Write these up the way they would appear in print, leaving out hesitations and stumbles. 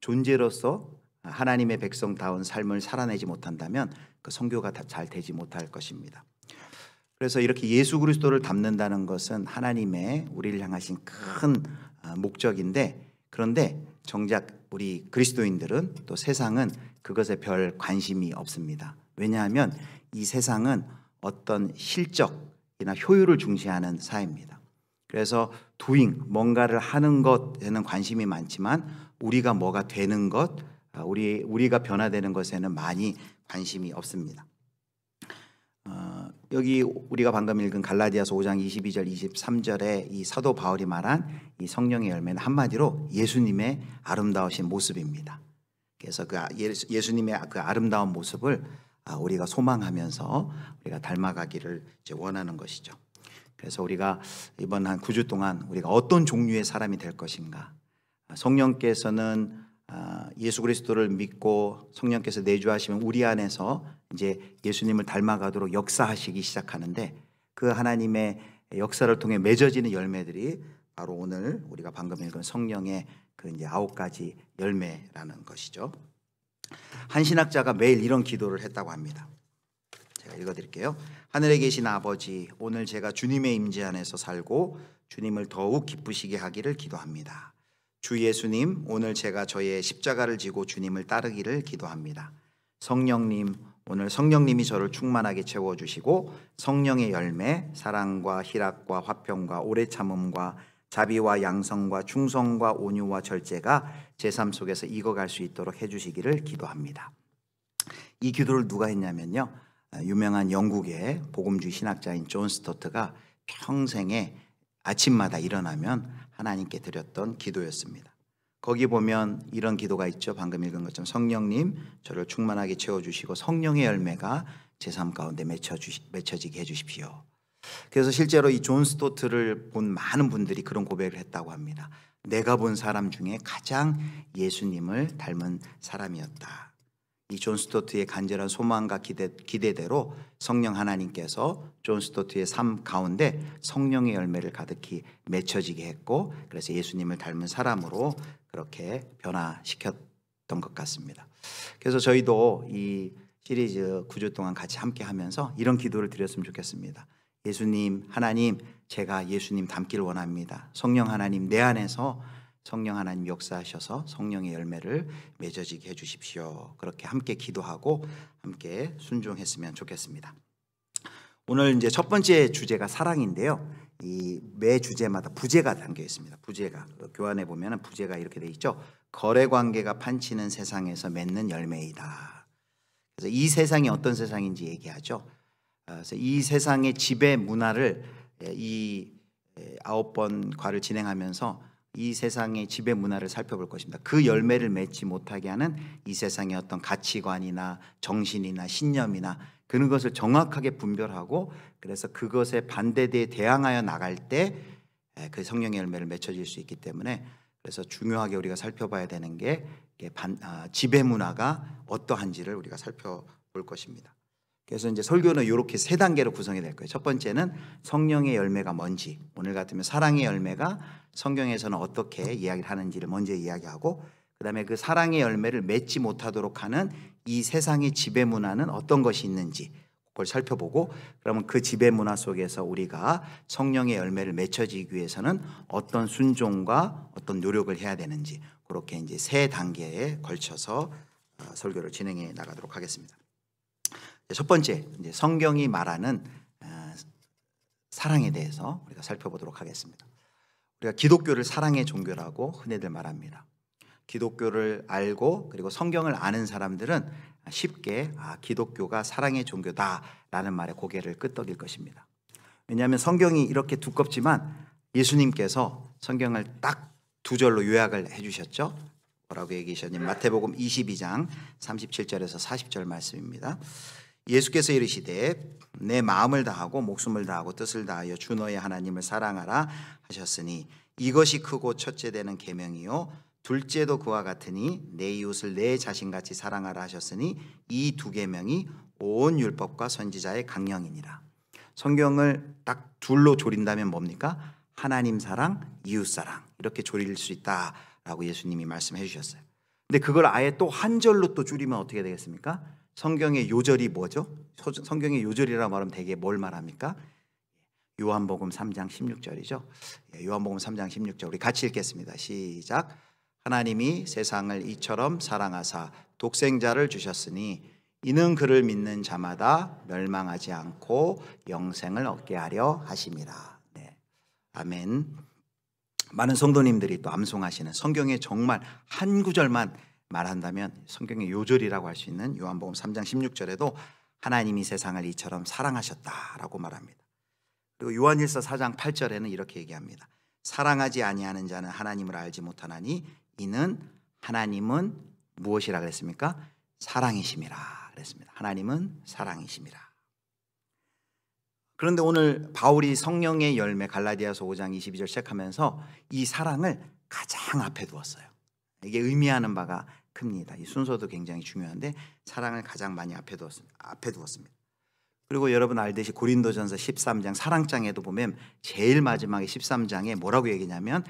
존재로서 하나님의 백성다운 삶을 살아내지 못한다면 그 선교가 잘 되지 못할 것입니다. 그래서 이렇게 예수 그리스도를 닮는다는 것은 하나님의 우리를 향하신 큰 목적인데, 그런데 정작 우리 그리스도인들은 또 세상은 그것에 별 관심이 없습니다. 왜냐하면 이 세상은 어떤 실적이나 효율을 중시하는 사회입니다. 그래서 뭔가를 하는 것에는 관심이 많지만 우리가 뭐가 되는 것, 우리가 변화되는 것에는 많이 관심이 없습니다. 여기 우리가 방금 읽은 갈라디아서 5장 22절 23절에 이 사도 바울이 말한 이 성령의 열매는 한마디로 예수님의 아름다우신 모습입니다. 그래서 그 예수님의 그 아름다운 모습을 우리가 소망하면서 우리가 닮아가기를 이제 원하는 것이죠. 그래서 우리가 이번 한 9주 동안 우리가 어떤 종류의 사람이 될 것인가, 성령께서는 예수 그리스도를 믿고 성령께서 내주하시면 우리 안에서 이제 예수님을 닮아가도록 역사하시기 시작하는데, 그 하나님의 역사를 통해 맺어지는 열매들이 바로 오늘 우리가 방금 읽은 성령의 그 이제 9가지 열매라는 것이죠. 한 신학자가 매일 이런 기도를 했다고 합니다. 제가 읽어드릴게요. 하늘에 계신 아버지, 오늘 제가 주님의 임재 안에서 살고 주님을 더욱 기쁘시게 하기를 기도합니다. 주 예수님, 오늘 제가 저의 십자가를 지고 주님을 따르기를 기도합니다. 성령님, 오늘 성령님이 저를 충만하게 채워주시고 성령의 열매, 사랑과 희락과 화평과 오래 참음과 자비와 양성과 충성과 온유와 절제가 제 삶 속에서 익어갈 수 있도록 해주시기를 기도합니다. 이 기도를 누가 했냐면요, 유명한 영국의 복음주의 신학자인 존 스토트가 평생에 아침마다 일어나면 하나님께 드렸던 기도였습니다. 거기 보면 이런 기도가 있죠. 방금 읽은 것처럼 성령님, 저를 충만하게 채워주시고 성령의 열매가 제 삶 가운데 맺혀지게 해주십시오. 그래서 실제로 이 존 스토트를 본 많은 분들이 그런 고백을 했다고 합니다. 내가 본 사람 중에 가장 예수님을 닮은 사람이었다. 이 존 스토트의 간절한 소망과 기대대로 성령 하나님께서 존 스토트의 삶 가운데 성령의 열매를 가득히 맺혀지게 했고, 그래서 예수님을 닮은 사람으로 그렇게 변화시켰던 것 같습니다. 그래서 저희도 이 시리즈 9주 동안 같이 함께 하면서 이런 기도를 드렸으면 좋겠습니다. 예수님, 하나님, 제가 예수님 닮기를 원합니다. 성령 하나님, 내 안에서 성령 하나님 역사하셔서 성령의 열매를 맺어지게 해주십시오. 그렇게 함께 기도하고 함께 순종했으면 좋겠습니다. 오늘 이제 첫 번째 주제가 사랑인데요. 이 매 주제마다 부제가 담겨 있습니다. 부제가 교환해 보면 부제가 이렇게 돼 있죠. 거래 관계가 판치는 세상에서 맺는 열매이다. 그래서 이 세상이 어떤 세상인지 얘기하죠. 그래서 이 세상의 지배 문화를 이 9번 과를 진행하면서 이 세상의 지배 문화를 살펴볼 것입니다. 그 열매를 맺지 못하게 하는 이 세상의 어떤 가치관이나 정신이나 신념이나 그런 것을 정확하게 분별하고, 그래서 그것에 반대되에 대항하여 나갈 때 그 성령의 열매를 맺혀질 수 있기 때문에, 그래서 중요하게 우리가 살펴봐야 되는 게 지배 문화가 어떠한지를 우리가 살펴볼 것입니다. 그래서 이제 설교는 이렇게 3단계로 구성이 될 거예요. 첫 번째는 성령의 열매가 뭔지, 오늘 같으면 사랑의 열매가 성경에서는 어떻게 이야기를 하는지를 먼저 이야기하고, 그 다음에 그 사랑의 열매를 맺지 못하도록 하는 이 세상의 지배 문화는 어떤 것이 있는지 그걸 살펴보고, 그러면 그 지배 문화 속에서 우리가 성령의 열매를 맺혀지기 위해서는 어떤 순종과 어떤 노력을 해야 되는지, 그렇게 이제 3단계에 걸쳐서 설교를 진행해 나가도록 하겠습니다. 첫 번째, 이제 성경이 말하는 사랑에 대해서 우리가 살펴보도록 하겠습니다. 우리가 기독교를 사랑의 종교라고 흔히들 말합니다. 기독교를 알고 그리고 성경을 아는 사람들은 쉽게 기독교가 사랑의 종교다라는 말에 고개를 끄덕일 것입니다. 왜냐하면 성경이 이렇게 두껍지만 예수님께서 성경을 딱 2절로 요약을 해주셨죠. 뭐라고 얘기하셨냐면 마태복음 22장 37절에서 40절 말씀입니다. 예수께서 이르시되 내 마음을 다하고 목숨을 다하고 뜻을 다하여 주 너의 하나님을 사랑하라 하셨으니 이것이 크고 첫째 되는 계명이요 둘째도 그와 같으니 내 이웃을 내 자신같이 사랑하라 하셨으니 이 2계명이 온 율법과 선지자의 강령이니라. 성경을 딱 둘로 조린다면 뭡니까? 하나님 사랑, 이웃 사랑, 이렇게 조릴 수 있다라고 라고 예수님이 말씀해 주셨어요. 근데 그걸 아예 또 한 절로 또 줄이면 어떻게 되겠습니까? 성경의 요절이 뭐죠? 성경의 요절이라고 말하면 대개 뭘 말합니까? 요한복음 3장 16절이죠. 요한복음 3장 16절 우리 같이 읽겠습니다. 시작. 하나님이 세상을 이처럼 사랑하사 독생자를 주셨으니 이는 그를 믿는 자마다 멸망하지 않고 영생을 얻게 하려 하심이라. 네. 아멘. 많은 성도님들이 또 암송하시는 성경에 정말 한 구절만 말한다면 성경의 요절이라고 할 수 있는 요한복음 3장 16절에도 하나님이 세상을 이처럼 사랑하셨다라고 말합니다. 그리고 요한일서 4장 8절에는 이렇게 얘기합니다. 사랑하지 아니하는 자는 하나님을 알지 못하나니 이는 하나님은 무엇이라 그랬습니까? 사랑이심이라 그랬습니다. 하나님은 사랑이심이라. 그런데 오늘 바울이 성령의 열매 갈라디아서 5장 22절 시작하면서 이 사랑을 가장 앞에 두었어요. 이게 의미하는 바가 큽니다. 이 순서도 굉장히 중요한데 사랑을 가장 많이 앞에 두었습니다. 그리고 여러분 알듯이 고린도전서 13장 사랑장에도 보면 제일 마지막에 13장에 뭐라고 얘기냐면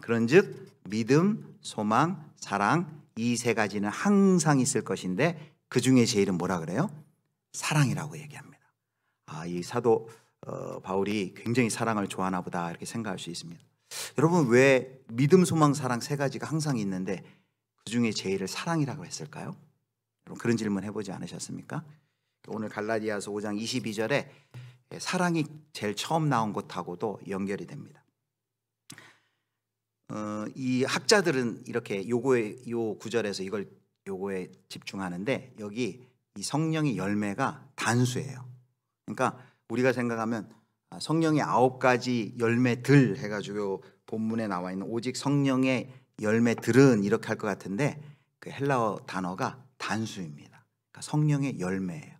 그런즉 믿음, 소망, 사랑 이 세 가지는 항상 있을 것인데 그 중에 제일은 뭐라 그래요? 사랑이라고 얘기합니다. 이 사도 바울이 굉장히 사랑을 좋아하나 보다 이렇게 생각할 수 있습니다. 여러분 왜 믿음, 소망, 사랑 세 가지가 항상 있는데 그 중에 제일을 사랑이라고 했을까요? 여러분 그런 질문 해보지 않으셨습니까? 오늘 갈라디아서 5장 22절에 사랑이 제일 처음 나온 것하고도 연결이 됩니다. 이 학자들은 이렇게 요 구절에서 요거에 집중하는데 여기 이 성령의 열매가 단수예요. 그러니까 우리가 생각하면 성령의 9가지 열매들 해가지고 본문에 나와 있는 오직 성령의 열매들은 이렇게 할 것 같은데 그 헬라어 단어가 단수입니다. 그러니까 성령의 열매예요.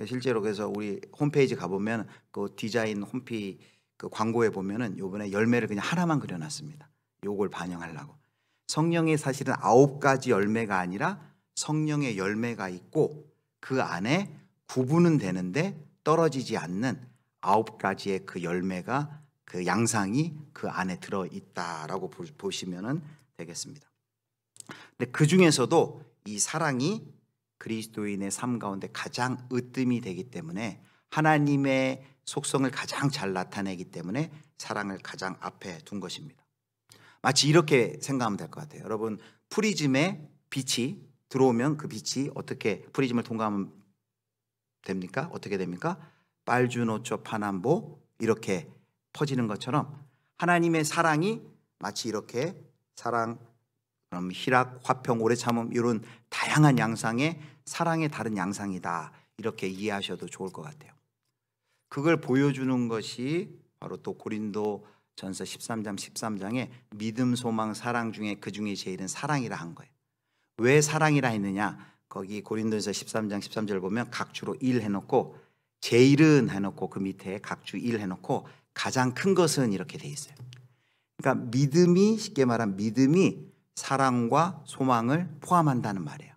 실제로 그래서 우리 홈페이지 가보면 그 디자인 홈페이지 그 광고에 보면은 요번에 열매를 그냥 하나만 그려놨습니다. 요걸 반영하려고. 성령의 사실은 9가지 열매가 아니라 성령의 열매가 있고 그 안에 구분은 되는데 떨어지지 않는 9가지의 그 열매가 그 양상이 그 안에 들어있다라고 보시면 되겠습니다. 근데 그 중에서도 이 사랑이 그리스도인의 삶 가운데 가장 으뜸이 되기 때문에 하나님의 속성을 가장 잘 나타내기 때문에 사랑을 가장 앞에 둔 것입니다. 마치 이렇게 생각하면 될 것 같아요. 여러분 프리즘에 빛이 들어오면 그 빛이 어떻게 프리즘을 통과하면 됩니까? 어떻게 됩니까? 빨주노초 파남보 이렇게 퍼지는 것처럼 하나님의 사랑이 마치 이렇게 사랑, 희락, 화평, 오래 참음 이런 다양한 양상의 사랑의 다른 양상이다 이렇게 이해하셔도 좋을 것 같아요. 그걸 보여주는 것이 바로 또 고린도전서 13장 13장에 믿음, 소망, 사랑 중에 그 중에 제일은 사랑이라 한 거예요. 왜 사랑이라 했느냐? 거기 고린도전서 13장 13절 보면 각주로 1 해놓고 제일은 해놓고 그 밑에 각주 1 해놓고 가장 큰 것은 이렇게 돼 있어요. 그러니까 믿음이 쉽게 말하면 믿음이 사랑과 소망을 포함한다는 말이에요.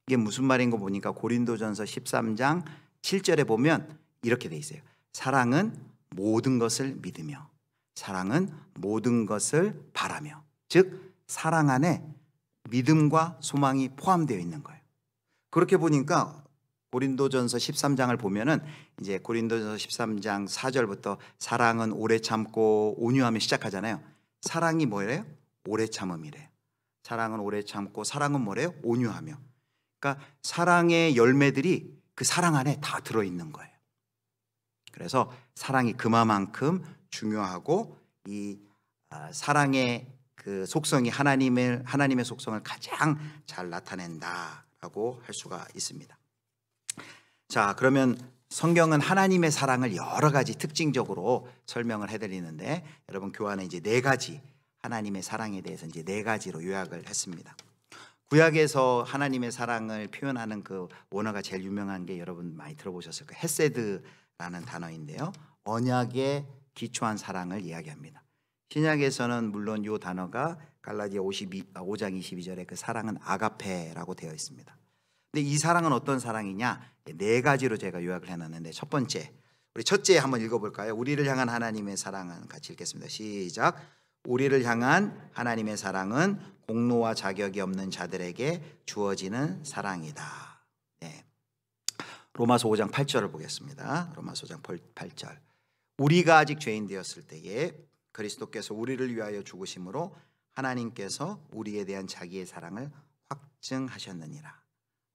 이게 무슨 말인 거 보니까 고린도전서 13장 7절에 보면 이렇게 돼 있어요. 사랑은 모든 것을 믿으며 사랑은 모든 것을 바라며 즉 사랑 안에 믿음과 소망이 포함되어 있는 거예요. 그렇게 보니까 고린도전서 13장을 보면은 이제 고린도전서 13장 4절부터 사랑은 오래 참고 온유하며 시작하잖아요. 사랑이 뭐래요? 오래 참음이래요. 사랑은 오래 참고 사랑은 뭐래요? 온유하며. 그러니까 사랑의 열매들이 그 사랑 안에 다 들어있는 거예요. 그래서 사랑이 그만큼 중요하고 이 사랑의 그 속성이 하나님의 속성을 가장 잘 나타낸다라고 할 수가 있습니다. 자, 그러면 성경은 하나님의 사랑을 여러 가지 특징적으로 설명을 해드리는데 여러분 교환에 이제 4가지 하나님의 사랑에 대해서 이제 4가지로 요약을 했습니다. 구약에서 하나님의 사랑을 표현하는 그 원어가 제일 유명한 게 여러분 많이 들어보셨을 거예요. 헤세드라는 단어인데요. 언약에 기초한 사랑을 이야기합니다. 신약에서는 물론 이 단어가 갈라디아 5장 22절에 그 사랑은 아가페라고 되어 있습니다. 근데 이 사랑은 어떤 사랑이냐? 4가지로 제가 요약을 해놨는데 첫 번째, 우리 첫째 한번 읽어볼까요? 우리를 향한 하나님의 사랑은 같이 읽겠습니다. 시작. 우리를 향한 하나님의 사랑은 공로와 자격이 없는 자들에게 주어지는 사랑이다. 네. 로마서 5장 8절을 보겠습니다. 로마서 5장 8절. 우리가 아직 죄인 되었을 때에 그리스도께서 우리를 위하여 죽으심으로 하나님께서 우리에 대한 자기의 사랑을 확증하셨느니라.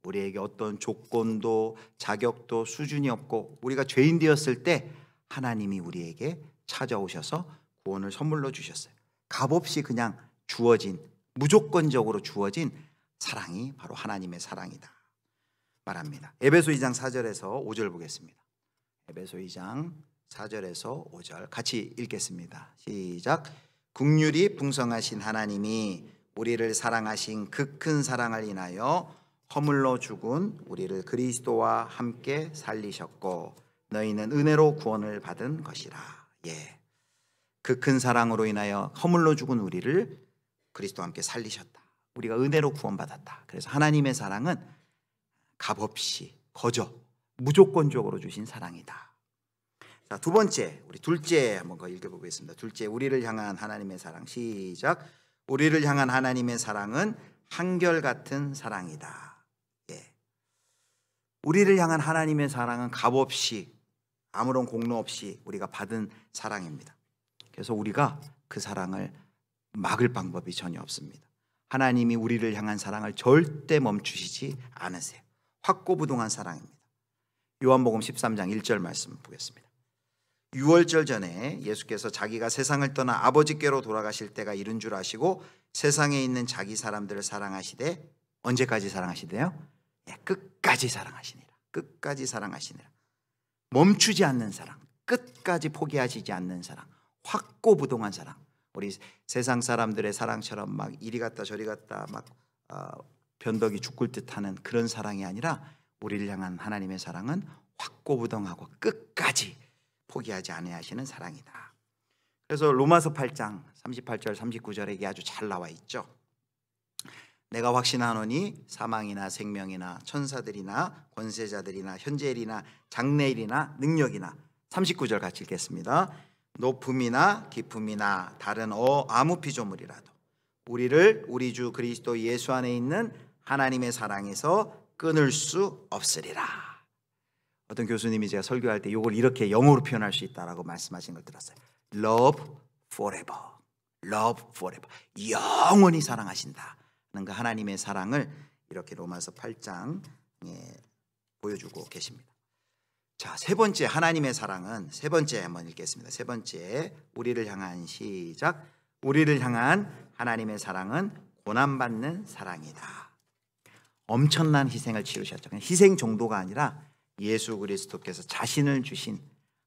우리에게 어떤 조건도 자격도 수준이 없고 우리가 죄인 되었을 때 하나님이 우리에게 찾아오셔서 구원을 선물로 주셨어요. 값없이 그냥 주어진, 무조건적으로 주어진 사랑이 바로 하나님의 사랑이다 말합니다. 에베소 2장 4절에서 5절 보겠습니다. 에베소 2장 4절에서 5절 같이 읽겠습니다. 시작. 긍휼이 풍성하신 하나님이 우리를 사랑하신 그 큰 사랑을 인하여 허물로 죽은 우리를 그리스도와 함께 살리셨고 너희는 은혜로 구원을 받은 것이라. 예, 그 큰 사랑으로 인하여 허물로 죽은 우리를 그리스도와 함께 살리셨다. 우리가 은혜로 구원받았다. 그래서 하나님의 사랑은 값없이 거저 무조건적으로 주신 사랑이다. 자, 두 번째, 우리 둘째 한번 더 읽어보겠습니다. 둘째, 우리를 향한 하나님의 사랑. 시작. 우리를 향한 하나님의 사랑은 한결같은 사랑이다. 예. 우리를 향한 하나님의 사랑은 값없이 아무런 공로 없이 우리가 받은 사랑입니다. 그래서 우리가 그 사랑을 막을 방법이 전혀 없습니다. 하나님이 우리를 향한 사랑을 절대 멈추시지 않으세요. 확고부동한 사랑입니다. 요한복음 13장 1절 말씀 보겠습니다. 유월절 전에 예수께서 자기가 세상을 떠나 아버지께로 돌아가실 때가 이른 줄 아시고 세상에 있는 자기 사람들을 사랑하시되 언제까지 사랑하시대요? 끝까지 사랑하시니라. 끝까지 사랑하시니라. 멈추지 않는 사랑, 끝까지 포기하시지 않는 사랑, 확고부동한 사랑. 우리 세상 사람들의 사랑처럼 막 이리 갔다 저리 갔다 막 변덕이 죽을 듯하는 그런 사랑이 아니라 우리를 향한 하나님의 사랑은 확고부동하고 끝까지 포기하지 아니하시는 사랑이다. 그래서 로마서 8장 38절 39절에 이게 아주 잘 나와 있죠. 내가 확신하노니 사망이나 생명이나 천사들이나 권세자들이나 현재일이나 장래일이나 능력이나 39절 같이 읽겠습니다. 높음이나 깊음이나 다른 아무 피조물이라도 우리를 우리 주 그리스도 예수 안에 있는 하나님의 사랑에서 끊을 수 없으리라. 어떤 교수님이 제가 설교할 때 이걸 이렇게 영어로 표현할 수 있다라고 말씀하신 걸 들었어요. Love forever. Love forever. 영원히 사랑하신다. 그 하나님의 사랑을 이렇게 로마서 8장에 보여주고 계십니다. 자, 세 번째 하나님의 사랑은 세 번째 한번 읽겠습니다. 세 번째 우리를 향한 시작. 우리를 향한 하나님의 사랑은 고난받는 사랑이다. 엄청난 희생을 치르셨죠. 그냥 희생 정도가 아니라 예수 그리스도께서 자신을 주신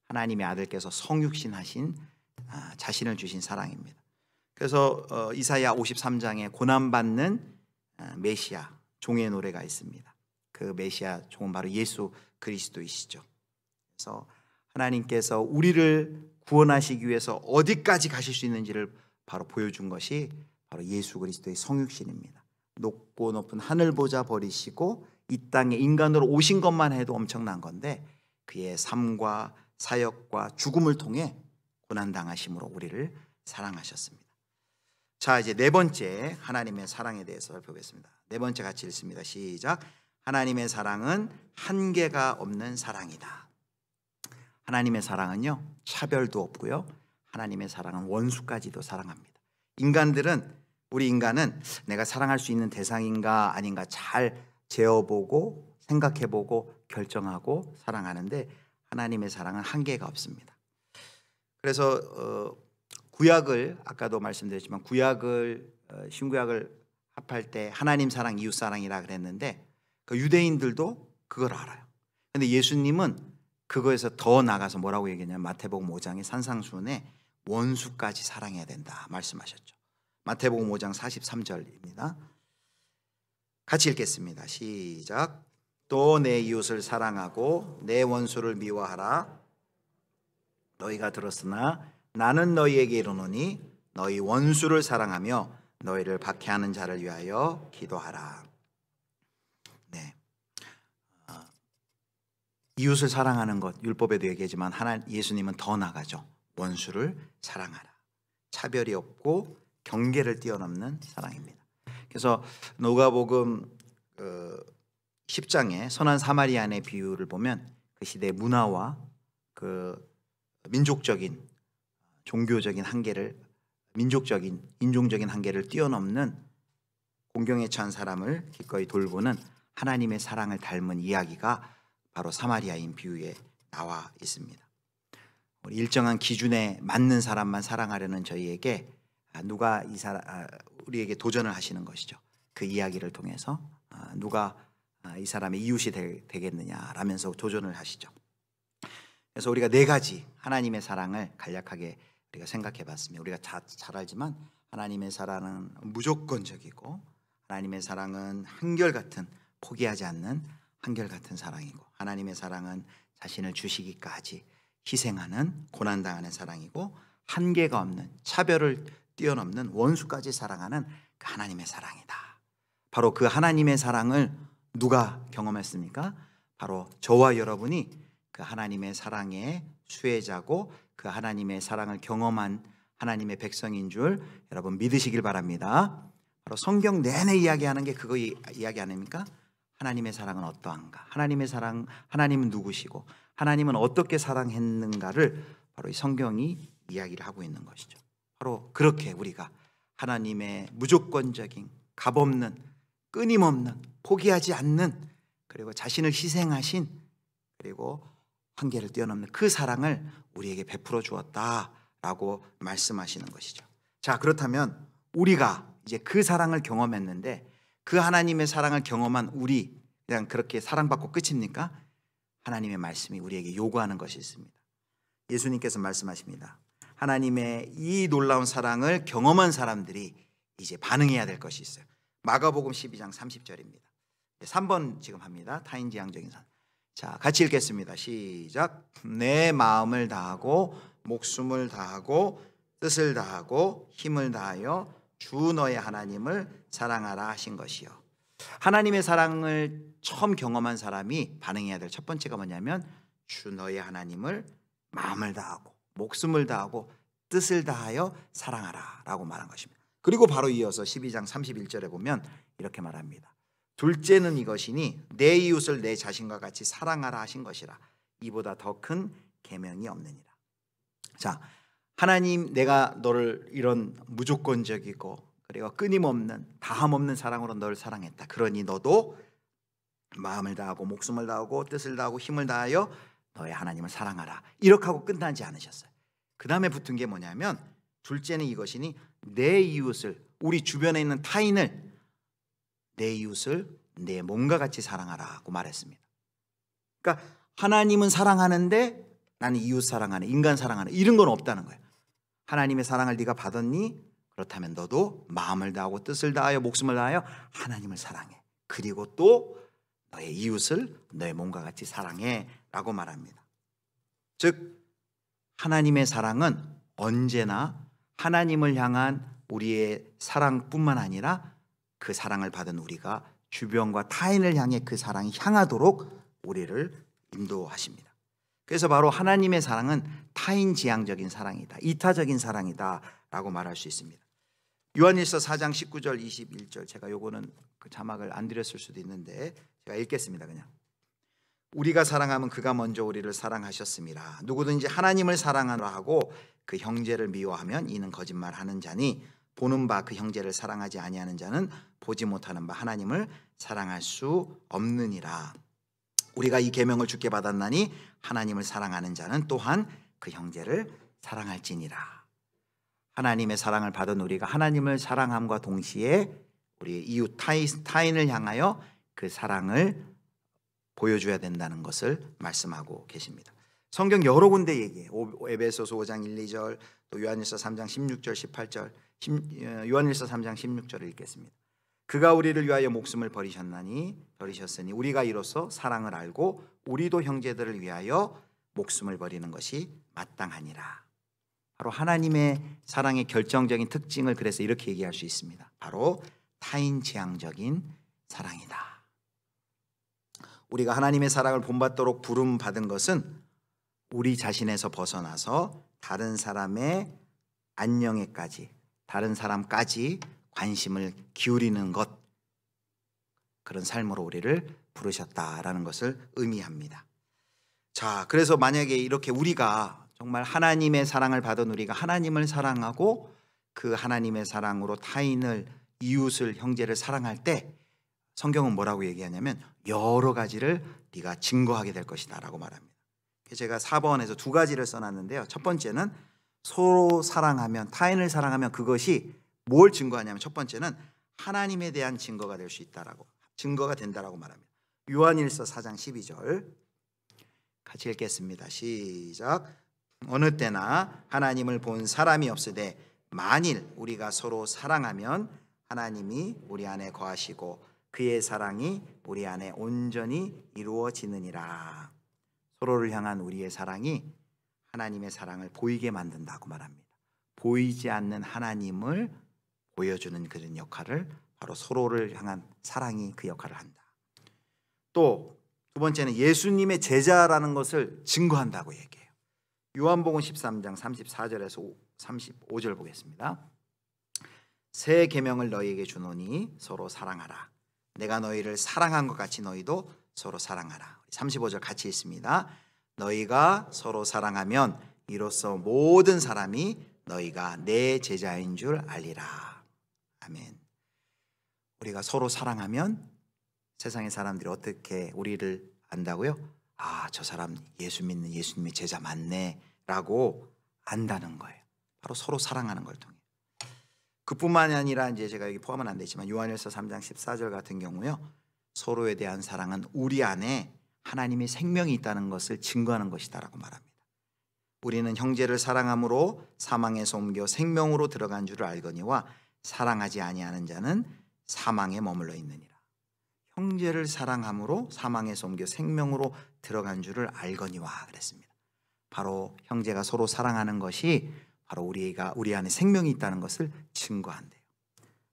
하나님의 아들께서 성육신하신 자신을 주신 사랑입니다. 그래서 이사야 53장에 고난받는 메시아 종의 노래가 있습니다. 그 메시아 종은 바로 예수 그리스도이시죠. 그래서 하나님께서 우리를 구원하시기 위해서 어디까지 가실 수 있는지를 바로 보여준 것이 바로 예수 그리스도의 성육신입니다. 높고 높은 하늘 보좌 버리시고 이 땅에 인간으로 오신 것만 해도 엄청난 건데 그의 삶과 사역과 죽음을 통해 고난당하심으로 우리를 사랑하셨습니다. 자, 이제 네 번째 하나님의 사랑에 대해서 살펴보겠습니다. 네 번째 같이 읽습니다. 시작. 하나님의 사랑은 한계가 없는 사랑이다. 하나님의 사랑은요 차별도 없고요. 하나님의 사랑은 원수까지도 사랑합니다. 우리 인간은 내가 사랑할 수 있는 대상인가 아닌가 잘 재어보고 생각해보고 결정하고 사랑하는데 하나님의 사랑은 한계가 없습니다. 그래서 구약을 아까도 말씀드렸지만 구약을 신구약을 합할 때 하나님 사랑 이웃 사랑이라 그랬는데 그 유대인들도 그걸 알아요. 그런데 예수님은 그거에서 더 나가서 뭐라고 얘기했냐면 마태복음 5장의 산상수훈에 원수까지 사랑해야 된다 말씀하셨죠. 마태복음 5장 43절입니다. 같이 읽겠습니다. 시작. 또 내 이웃을 사랑하고 내 원수를 미워하라. 너희가 들었으나 나는 너희에게 이르노니 너희 원수를 사랑하며 너희를 박해하는 자를 위하여 기도하라. 네, 이웃을 사랑하는 것 율법에도 얘기하지만 예수님은 더 나가죠. 원수를 사랑하라. 차별이 없고 경계를 뛰어넘는 사랑입니다. 그래서 누가복음 10장의 선한 사마리아인의 비유를 보면 그 시대의 문화와 그 민족적인 종교적인 한계를, 민족적인 인종적인 한계를 뛰어넘는 공경에 처한 사람을 기꺼이 돌보는 하나님의 사랑을 닮은 이야기가 바로 사마리아인 비유에 나와 있습니다. 일정한 기준에 맞는 사람만 사랑하려는 저희에게 누가 우리에게 도전을 하시는 것이죠. 그 이야기를 통해서 누가 이 사람의 이웃이 되겠느냐라면서 도전을 하시죠. 그래서 우리가 네 가지 하나님의 사랑을 간략하게 우리가 생각해 봤습니다. 우리가 잘 알지만 하나님의 사랑은 무조건적이고, 하나님의 사랑은 한결같은, 포기하지 않는 한결같은 사랑이고, 하나님의 사랑은 자신을 주시기까지 희생하는 고난당하는 사랑이고, 한계가 없는, 차별을 뛰어넘는, 원수까지 사랑하는 그 하나님의 사랑이다. 바로 그 하나님의 사랑을 누가 경험했습니까? 바로 저와 여러분이 그 하나님의 사랑의 수혜자고 그 하나님의 사랑을 경험한 하나님의 백성인 줄 여러분 믿으시길 바랍니다. 바로 성경 내내 이야기하는 게 그거 이야기 아닙니까? 하나님의 사랑은 어떠한가? 하나님의 사랑, 하나님은 누구시고 하나님은 어떻게 사랑했는가를 바로 이 성경이 이야기를 하고 있는 것이죠. 바로 그렇게 우리가 하나님의 무조건적인, 값없는, 끊임없는, 포기하지 않는, 그리고 자신을 희생하신, 그리고 한계를 뛰어넘는 그 사랑을 우리에게 베풀어 주었다라고 말씀하시는 것이죠. 자, 그렇다면 우리가 이제 그 사랑을 경험했는데 그 하나님의 사랑을 경험한 우리, 그냥 그렇게 사랑받고 끝입니까? 하나님의 말씀이 우리에게 요구하는 것이 있습니다. 예수님께서 말씀하십니다. 하나님의 이 놀라운 사랑을 경험한 사람들이 이제 반응해야 될 것이 있어요. 마가복음 12장 30절입니다. 3번 지금 합니다. 타인지향적인 사랑. 자, 같이 읽겠습니다. 시작. 내 마음을 다하고 목숨을 다하고 뜻을 다하고 힘을 다하여 주 너의 하나님을 사랑하라 하신 것이요. 하나님의 사랑을 처음 경험한 사람이 반응해야 될 첫 번째가 뭐냐면 주 너의 하나님을 마음을 다하고 목숨을 다하고 뜻을 다하여 사랑하라 라고 말한 것입니다. 그리고 바로 이어서 12장 31절에 보면 이렇게 말합니다. 둘째는 이것이니 내 이웃을 내 자신과 같이 사랑하라 하신 것이라. 이보다 더 큰 계명이 없느니라. 자, 하나님, 내가 너를 이런 무조건적이고 그리고 끊임없는, 다함없는 사랑으로 너를 사랑했다. 그러니 너도 마음을 다하고 목숨을 다하고 뜻을 다하고 힘을 다하여 너의 하나님을 사랑하라. 이렇게 하고 끝나지 않으셨어요. 그 다음에 붙은 게 뭐냐면 둘째는 이것이니 내 이웃을, 우리 주변에 있는 타인을, 내 이웃을 내 몸과 같이 사랑하라고 말했습니다. 그러니까 하나님은 사랑하는데 나는 이웃 사랑하는, 인간 사랑하는 이런 건 없다는 거예요. 하나님의 사랑을 네가 받았니? 그렇다면 너도 마음을 다하고 뜻을 다하여 목숨을 다하여 하나님을 사랑해. 그리고 또 너의 이웃을 너의 몸과 같이 사랑해 라고 말합니다. 즉 하나님의 사랑은 언제나 하나님을 향한 우리의 사랑뿐만 아니라 그 사랑을 받은 우리가 주변과 타인을 향해 그 사랑이 향하도록 우리를 인도하십니다. 그래서 바로 하나님의 사랑은 타인지향적인 사랑이다, 이타적인 사랑이다 라고 말할 수 있습니다. 요한일서 4장 19절 21절, 제가 요거는 그 자막을 안 드렸을 수도 있는데 제가 읽겠습니다. 그냥 우리가 사랑하면 그가 먼저 우리를 사랑하셨습니다. 누구든지 하나님을 사랑하라 하고 그 형제를 미워하면 이는 거짓말하는 자니 보는 바 그 형제를 사랑하지 아니하는 자는 보지 못하는 바 하나님을 사랑할 수 없느니라. 우리가 이 계명을 주께 받았나니 하나님을 사랑하는 자는 또한 그 형제를 사랑할지니라. 하나님의 사랑을 받은 우리가 하나님을 사랑함과 동시에 우리 이웃 타인을 향하여 그 사랑을 보여줘야 된다는 것을 말씀하고 계십니다. 성경 여러 군데 얘기해요. 에베소서 5장 1, 2절, 또 요한일서 3장 16절 18절, 요한일서 3장 16절을 읽겠습니다. 그가 우리를 위하여 목숨을 버리셨으니 우리가 이로써 사랑을 알고 우리도 형제들을 위하여 목숨을 버리는 것이 마땅하니라. 바로 하나님의 사랑의 결정적인 특징을 그래서 이렇게 얘기할 수 있습니다. 바로 타인지향적인 사랑이다. 우리가 하나님의 사랑을 본받도록 부름받은 것은 우리 자신에서 벗어나서 다른 사람의 안녕에까지, 다른 사람까지 관심을 기울이는 것, 그런 삶으로 우리를 부르셨다라는 것을 의미합니다. 자, 그래서 만약에 이렇게 우리가 정말 하나님의 사랑을 받은 우리가 하나님을 사랑하고 그 하나님의 사랑으로 타인을, 이웃을, 형제를 사랑할 때 성경은 뭐라고 얘기하냐면 여러 가지를 네가 증거하게 될 것이다 라고 말합니다. 제가 4번에서 두 가지를 써놨는데요. 첫 번째는 서로 사랑하면, 타인을 사랑하면 그것이 뭘 증거하냐면, 첫 번째는 하나님에 대한 증거가 될 수 있다라고, 증거가 된다라고 말합니다. 요한일서 4장 12절 같이 읽겠습니다. 시작. 어느 때나 하나님을 본 사람이 없으되 만일 우리가 서로 사랑하면 하나님이 우리 안에 거하시고 그의 사랑이 우리 안에 온전히 이루어지느니라. 서로를 향한 우리의 사랑이 하나님의 사랑을 보이게 만든다고 말합니다. 보이지 않는 하나님을 보여주는 그런 역할을, 바로 서로를 향한 사랑이 그 역할을 한다. 또 두 번째는 예수님의 제자라는 것을 증거한다고 얘기해요. 요한복음 13장 34절에서 35절 보겠습니다. 새 계명을 너희에게 주노니 서로 사랑하라. 내가 너희를 사랑한 것 같이 너희도 서로 사랑하라. 35절 같이 읽습니다. 너희가 서로 사랑하면 이로써 모든 사람이 너희가 내 제자인 줄 알리라. 아멘. 우리가 서로 사랑하면 세상의 사람들이 어떻게 우리를 안다고요? 아, 저 사람 예수 믿는 예수님의 제자 맞네 라고 안다는 거예요. 바로 서로 사랑하는 걸 통해. 그뿐만이 아니라 이제 제가 여기 포함은 안 되지만 요한일서 3장 14절 같은 경우요, 서로에 대한 사랑은 우리 안에 하나님의 생명이 있다는 것을 증거하는 것이다라고 말합니다. 우리는 형제를 사랑함으로 사망에서 옮겨 생명으로 들어간 줄을 알거니와 사랑하지 아니하는 자는 사망에 머물러 있느니라. 형제를 사랑함으로 사망에서 옮겨 생명으로 들어간 줄을 알거니와 그랬습니다. 바로 형제가 서로 사랑하는 것이 바로 우리 안에 생명이 있다는 것을 증거한대요.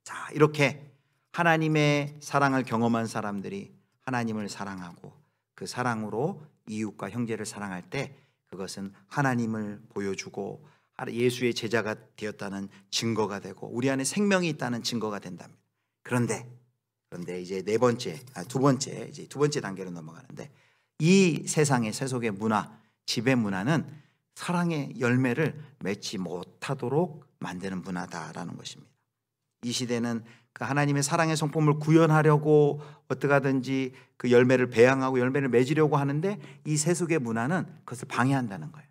자, 이렇게 하나님의 사랑을 경험한 사람들이 하나님을 사랑하고 그 사랑으로 이웃과 형제를 사랑할 때 그것은 하나님을 보여주고 예수의 제자가 되었다는 증거가 되고 우리 안에 생명이 있다는 증거가 된답니다. 그런데 이제 두 번째 단계로 넘어가는데, 이 세상의 세속의 문화, 지배 문화는 사랑의 열매를 맺지 못하도록 만드는 문화다라는 것입니다. 이 시대는 그 하나님의 사랑의 성품을 구현하려고 어떻게 하든지 그 열매를 배양하고 열매를 맺으려고 하는데, 이 세속의 문화는 그것을 방해한다는 거예요.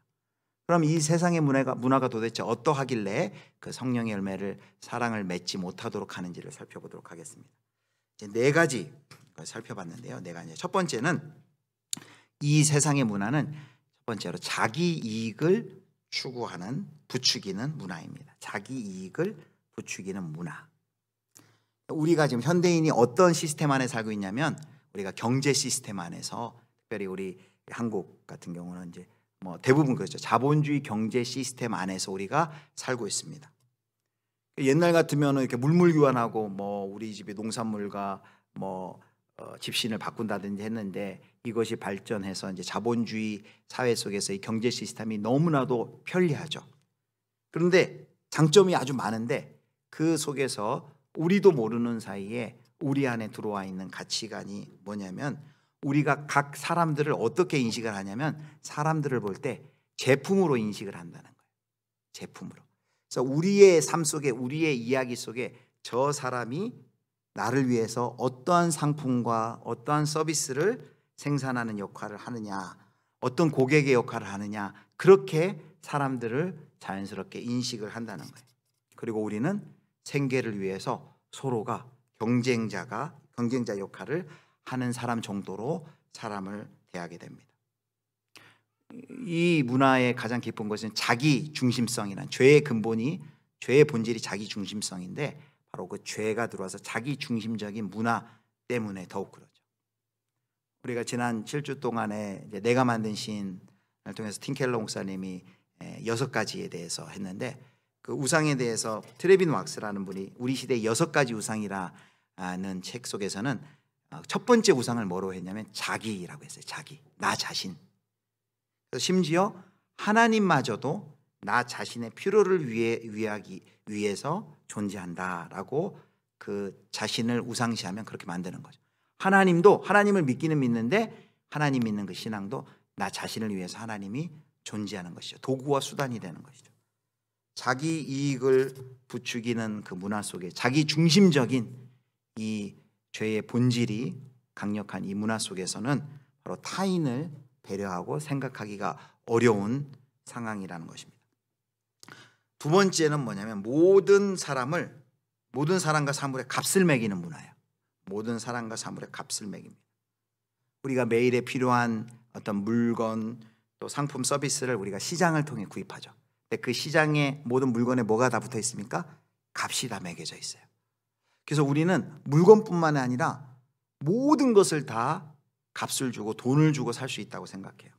그럼 이 세상의 문화가 도대체 어떠하길래 그 성령의 열매를, 사랑을 맺지 못하도록 하는지를 살펴보도록 하겠습니다. 이제 네 가지 살펴봤는데요. 첫 번째는, 이 세상의 문화는 첫 번째로 자기 이익을 추구하는, 부추기는 문화입니다. 자기 이익을 부추기는 문화. 우리가 지금 현대인이 어떤 시스템 안에 살고 있냐면, 우리가 경제 시스템 안에서, 특별히 우리 한국 같은 경우는 이제 대부분 그렇죠. 자본주의 경제 시스템 안에서 우리가 살고 있습니다. 옛날 같으면 이렇게 물물 교환하고 우리 집의 농산물과 집신을 바꾼다든지 했는데, 이것이 발전해서 이제 자본주의 사회 속에서 이 경제 시스템이 너무나도 편리하죠. 그런데 장점이 아주 많은데, 그 속에서 우리도 모르는 사이에 우리 안에 들어와 있는 가치관이 뭐냐면, 우리가 각 사람들을 어떻게 인식을 하냐면, 사람들을 볼 때 제품으로 인식을 한다는 거예요. 제품으로. 그래서 우리의 삶 속에, 우리의 이야기 속에 저 사람이 나를 위해서 어떠한 상품과 어떠한 서비스를 생산하는 역할을 하느냐, 어떤 고객의 역할을 하느냐, 그렇게 사람들을 자연스럽게 인식을 한다는 거예요. 그리고 우리는 생계를 위해서 서로가 경쟁자 역할을 하는 사람 정도로 사람을 대하게 됩니다. 이 문화의 가장 깊은 것은 자기 중심성이란, 죄의 본질이 자기 중심성인데, 바로 그 죄가 들어와서 자기 중심적인 문화 때문에 더욱 그러죠. 우리가 지난 7주 동안에 내가 만든 신을 통해서 팀켈러 목사님이 6가지에 대해서 했는데, 그 우상에 대해서 트레빈 왁스라는 분이 우리 시대의 6가지 우상이라는 책 속에서는 첫 번째 우상을 뭐로 했냐면 자기라고 했어요. 자기, 나 자신. 심지어 하나님마저도 나 자신의 필요를 위하기 위해서 존재한다라고 그 자신을 우상시하면 그렇게 만드는 거죠. 하나님도 하나님을 믿기는 믿는데 하나님 믿는 그 신앙도 나 자신을 위해서 하나님이 존재하는 것이죠. 도구와 수단이 되는 것이죠. 자기 이익을 부추기는 그 문화 속에 자기 중심적인 이 죄의 본질이 강력한 이 문화 속에서는 바로 타인을 배려하고 생각하기가 어려운 상황이라는 것입니다. 두 번째는 뭐냐면 모든 사람과 사물에 값을 매기는 문화예요. 모든 사람과 사물에 값을 매깁니다. 우리가 매일에 필요한 어떤 물건 또 상품 서비스를 우리가 시장을 통해 구입하죠. 근데 그 시장에 모든 물건에 뭐가 다 붙어 있습니까? 값이 다 매겨져 있어요. 그래서 우리는 물건뿐만 아니라 모든 것을 다 값을 주고 돈을 주고 살 수 있다고 생각해요.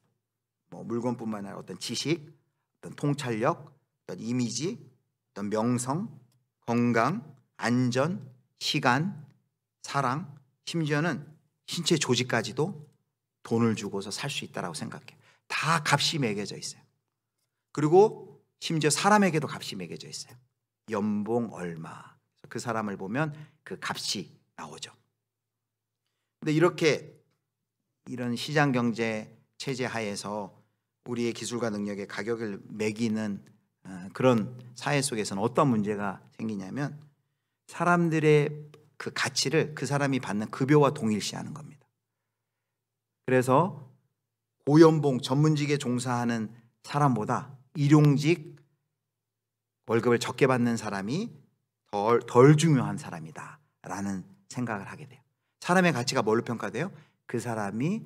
뭐 물건뿐만 아니라 어떤 지식, 어떤 통찰력, 어떤 이미지, 어떤 명성, 건강, 안전, 시간, 사랑, 심지어는 신체 조직까지도 돈을 주고서 살 수 있다고 생각해요. 다 값이 매겨져 있어요. 그리고 심지어 사람에게도 값이 매겨져 있어요. 연봉 얼마. 그 사람을 보면 그 값이 나오죠. 근데 이런 시장 경제 체제 하에서 우리의 기술과 능력의 가격을 매기는 그런 사회 속에서는 어떤 문제가 생기냐면 사람들의 그 가치를 그 사람이 받는 급여와 동일시하는 겁니다. 그래서 고연봉 전문직에 종사하는 사람보다 일용직 월급을 적게 받는 사람이 덜 중요한 사람이다라는 생각을 하게 돼요. 사람의 가치가 뭘로 평가돼요? 그 사람이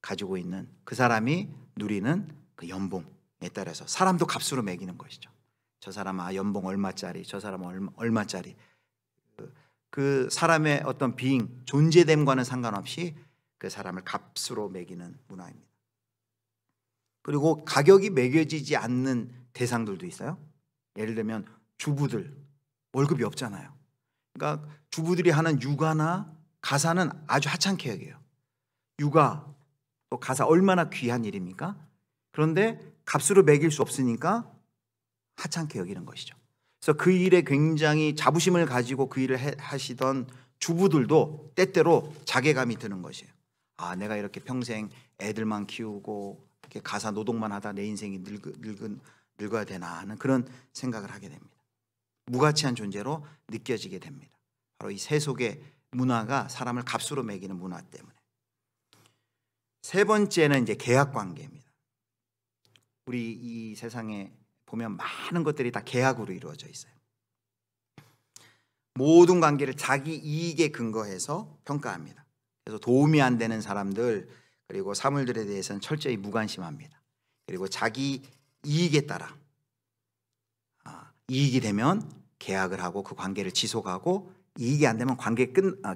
가지고 있는, 그 사람이 누리는 그 연봉에 따라서 사람도 값으로 매기는 것이죠. 저 사람 연봉 얼마짜리, 저 사람은 얼마짜리. 그 사람의 어떤 being, 존재됨과는 상관없이 그 사람을 값으로 매기는 문화입니다. 그리고 가격이 매겨지지 않는 대상들도 있어요. 예를 들면 주부들 월급이 없잖아요. 그러니까 주부들이 하는 육아나 가사는 아주 하찮게 여겨요. 육아 또 가사 얼마나 귀한 일입니까? 그런데 값으로 매길 수 없으니까 하찮게 여기는 것이죠. 그래서 그 일에 굉장히 자부심을 가지고 그 일을 하시던 주부들도 때때로 자괴감이 드는 것이에요. 아, 내가 이렇게 평생 애들만 키우고 이렇게 가사 노동만 하다 내 인생이 늙어야 되나 하는 그런 생각을 하게 됩니다. 무가치한 존재로 느껴지게 됩니다. 바로 이 세속의 문화가 사람을 값으로 매기는 문화 때문에. 세 번째는 이제 계약 관계입니다. 우리 이 세상에 보면 많은 것들이 다 계약으로 이루어져 있어요. 모든 관계를 자기 이익에 근거해서 평가합니다. 그래서 도움이 안 되는 사람들 그리고 사물들에 대해서는 철저히 무관심합니다. 그리고 자기 이익에 따라 이익이 되면 계약을 하고 그 관계를 지속하고 이익이 안 되면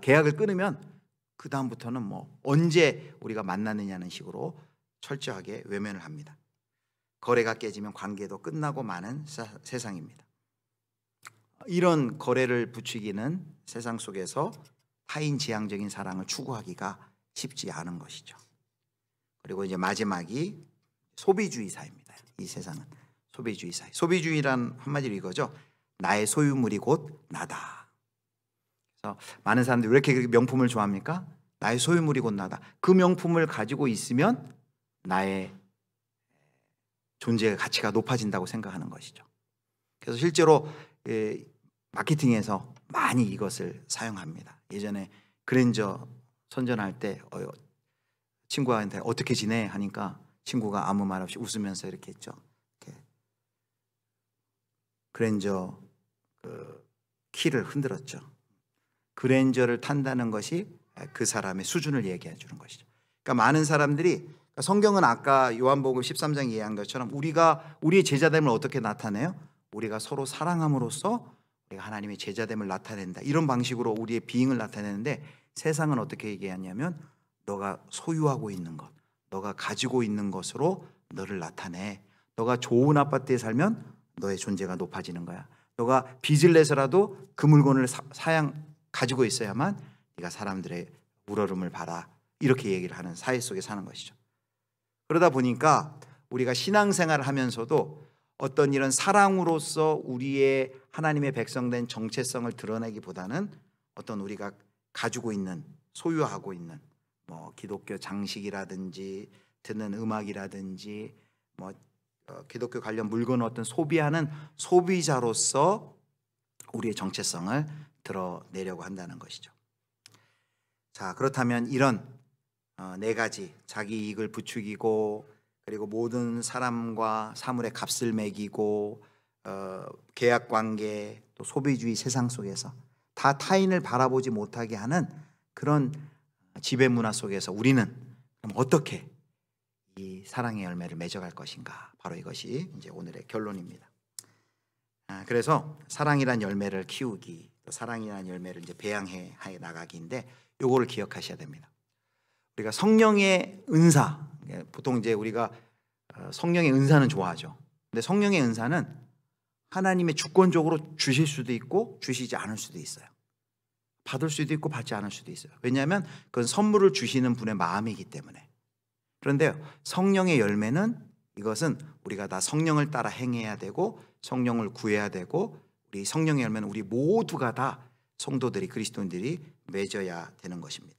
계약을 끊으면 그 다음부터는 뭐 언제 우리가 만나느냐는 식으로 철저하게 외면을 합니다. 거래가 깨지면 관계도 끝나고 마는 세상입니다. 이런 거래를 부추기는 세상 속에서 타인 지향적인 사랑을 추구하기가 쉽지 않은 것이죠. 그리고 이제 마지막이 소비주의 사회입니다. 이 세상은 소비주의 사회. 소비주의란 한마디로 이거죠. 나의 소유물이 곧 나다. 그래서 많은 사람들이 왜 이렇게 명품을 좋아합니까? 나의 소유물이 곧 나다. 그 명품을 가지고 있으면 나의 존재의 가치가 높아진다고 생각하는 것이죠. 그래서 실제로 마케팅에서 많이 이것을 사용합니다. 예전에 그랜저 선전할 때 친구한테 어떻게 지내? 하니까 친구가 아무 말 없이 웃으면서 이렇게 했죠. 이렇게 그랜저 키를 흔들었죠. 그랜저를 탄다는 것이 그 사람의 수준을 얘기해 주는 것이죠. 그러니까 많은 사람들이 성경은 아까 요한복음 13장 이해한 것처럼 우리의 제자됨을 어떻게 나타내요? 우리가 서로 사랑함으로써 우리가 하나님의 제자됨을 나타낸다. 이런 방식으로 우리의 비잉을 나타내는데 세상은 어떻게 얘기하냐면 너가 소유하고 있는 것, 너가 가지고 있는 것으로 너를 나타내. 너가 좋은 아파트에 살면 너의 존재가 높아지는 거야. 너가 빚을 내서라도 그 물건을 가지고 있어야만 네가 사람들의 우러름을 받아. 이렇게 얘기를 하는 사회 속에 사는 것이죠. 그러다 보니까 우리가 신앙생활을 하면서도 어떤 이런 사랑으로서 우리의 하나님의 백성된 정체성을 드러내기보다는 어떤 우리가 가지고 있는, 소유하고 있는 뭐 기독교 장식이라든지 듣는 음악이라든지 뭐 기독교 관련 물건을 어떤 소비하는 소비자로서 우리의 정체성을 드러내려고 한다는 것이죠. 자, 그렇다면 이런 네 가지, 자기 이익을 부추기고 그리고 모든 사람과 사물의 값을 매기고 계약관계 또 소비주의 세상 속에서 다 타인을 바라보지 못하게 하는 그런 지배문화 속에서 우리는 그럼 어떻게 이 사랑의 열매를 맺어갈 것인가? 바로 이것이 이제 오늘의 결론입니다. 그래서 사랑이란 열매를 키우기, 또 사랑이란 열매를 이제 배양해 나가기인데 요거를 기억하셔야 됩니다. 우리가 성령의 은사, 보통 이제 우리가 성령의 은사는 좋아하죠. 근데 성령의 은사는 하나님의 주권적으로 주실 수도 있고 주시지 않을 수도 있어요. 받을 수도 있고 받지 않을 수도 있어요. 왜냐하면 그건 선물을 주시는 분의 마음이기 때문에. 그런데 성령의 열매는 이것은 우리가 다 성령을 따라 행해야 되고 성령을 구해야 되고 우리 성령의 열매는 우리 모두가 다 성도들이 그리스도인들이 맺어야 되는 것입니다.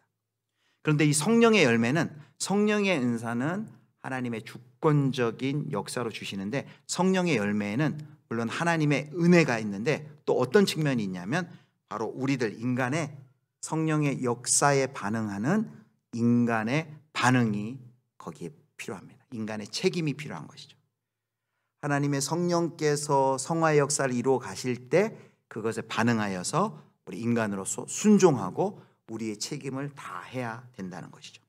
그런데 이 성령의 열매는 성령의 은사는 하나님의 주권적인 역사로 주시는데 성령의 열매에는 물론 하나님의 은혜가 있는데 또 어떤 측면이 있냐면 바로 우리들 인간의 성령의 역사에 반응하는 인간의 반응이 거기에 필요합니다. 인간의 책임이 필요한 것이죠. 하나님의 성령께서 성화의 역사를 이루어 가실 때 그것에 반응하여서 우리 인간으로서 순종하고 우리의 책임을 다해야 된다는 것이죠.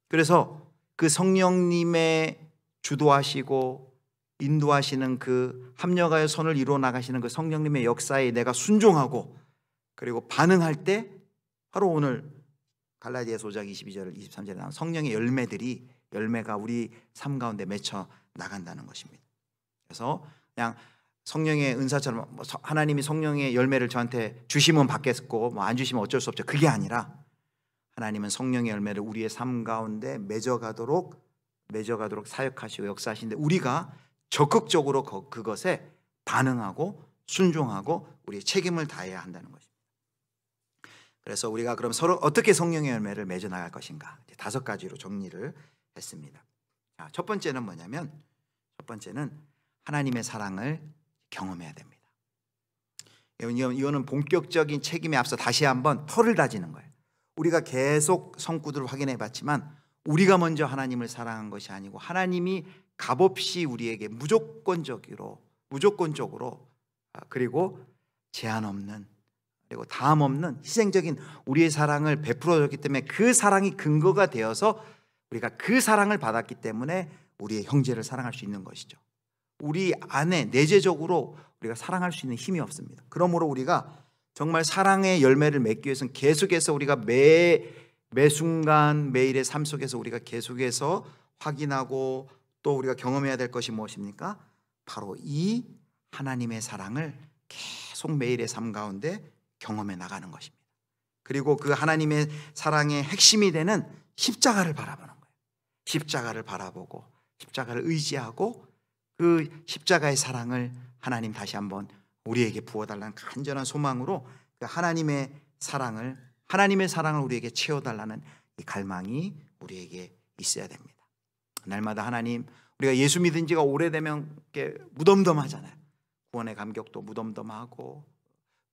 그래서 그 성령님의 주도하시고 인도하시는 그 합력하여 선을 이루어 나가시는 그 성령님의 역사에 내가 순종하고 그리고 반응할 때 바로 오늘 갈라디아서 5장 22절 23절에 나온 성령의 열매가 우리 삶 가운데 맺혀 나간다는 것입니다. 그래서 그냥 성령의 은사처럼 하나님이 성령의 열매를 저한테 주시면 받겠고 뭐 안 주시면 어쩔 수 없죠. 그게 아니라 하나님은 성령의 열매를 우리의 삶 가운데 맺어가도록 사역하시고 역사하시는데 우리가 적극적으로 그것에 반응하고 순종하고 우리의 책임을 다해야 한다는 것입니다. 그래서 우리가 그럼 서로 어떻게 성령의 열매를 맺어 나갈 것인가? 5가지로 정리를 했습니다. 자, 첫 번째는 뭐냐면 첫 번째는 하나님의 사랑을 경험해야 됩니다. 이거는 본격적인 책임에 앞서 다시 한번 털을 다지는 거예요. 우리가 계속 성구들을 확인해 봤지만 우리가 먼저 하나님을 사랑한 것이 아니고 하나님이 값없이 우리에게 무조건적으로 그리고 제한 없는 그리고 다함 없는 희생적인 우리의 사랑을 베풀어 줬기 때문에 그 사랑이 근거가 되어서 우리가 그 사랑을 받았기 때문에 우리의 형제를 사랑할 수 있는 것이죠. 우리 안에 내재적으로 우리가 사랑할 수 있는 힘이 없습니다. 그러므로 우리가 정말 사랑의 열매를 맺기 위해서는 계속해서 우리가 매 순간 매일의 삶 속에서 우리가 계속해서 확인하고 또 우리가 경험해야 될 것이 무엇입니까? 바로 이 하나님의 사랑을 계속 매일의 삶 가운데 경험해 나가는 것입니다. 그리고 그 하나님의 사랑의 핵심이 되는 십자가를 바라보는 거예요. 십자가를 바라보고 십자가를 의지하고 그 십자가의 사랑을 하나님 다시 한번 우리에게 부어달라는 간절한 소망으로 그 하나님의 사랑을 우리에게 채워달라는 이 갈망이 우리에게 있어야 됩니다. 날마다 하나님, 우리가 예수 믿은 지가 오래되면 무덤덤하잖아요. 구원의 감격도 무덤덤하고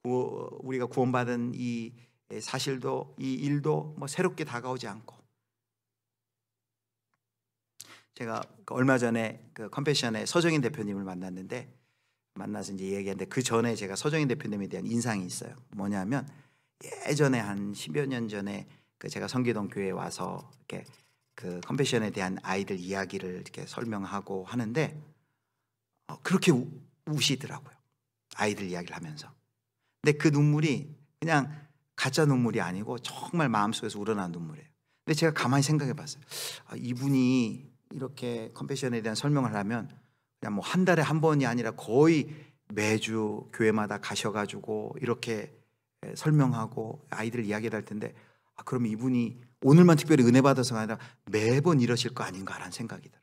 우리가 구원받은 이 사실도 이 일도 뭐 새롭게 다가오지 않고 제가 얼마 전에 그 컴패션의 서정인 대표님을 만나서 이제 얘기했는데 그 전에 제가 서정인 대표님에 대한 인상이 있어요. 뭐냐면 예전에 한 10여 년 전에 그 제가 성기동 교회에 와서 이렇게 그 컴패션에 대한 아이들 이야기를 이렇게 설명하고 하는데 그렇게 우시더라고요. 아이들 이야기를 하면서. 근데 그 눈물이 그냥 가짜 눈물이 아니고 정말 마음속에서 우러나는 눈물이에요. 근데 제가 가만히 생각해 봤어요. 이분이 이렇게 컴패션에 대한 설명을 하면 그냥 뭐 한 달에 한 번이 아니라 거의 매주 교회마다 가셔가지고 이렇게 설명하고 아이들 이야기를 할 텐데 그럼 이분이 오늘만 특별히 은혜 받아서가 아니라 매번 이러실 거 아닌가라는 생각이 들어요.